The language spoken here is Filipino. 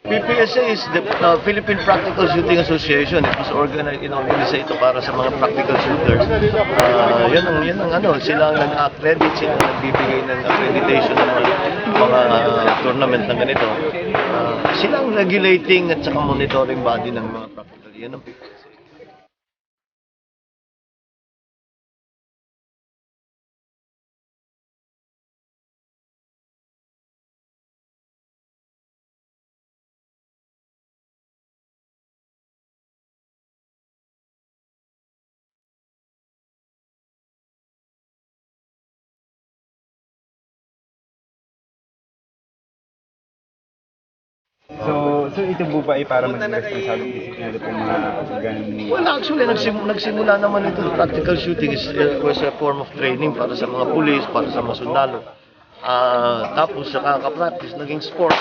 PPSA is the Philippine Practical Shooting Association. It was organized, organized ito para sa mga practical shooters. Yan ang ano, sila ang nag-accredit, sila ang nagbibigay ng accreditation ng mga tournament na ganito. Sila ang regulating at saka monitoring body ng mga practical. Yan ang PPSA. So ito po ba ay para maging responsable disiplina po mga ganun? Well, actually, nagsimula naman ito. Practical shooting was a form of training para sa mga pulis, para sa mga sundalo. Tapos sa kaka-practice, naging sport.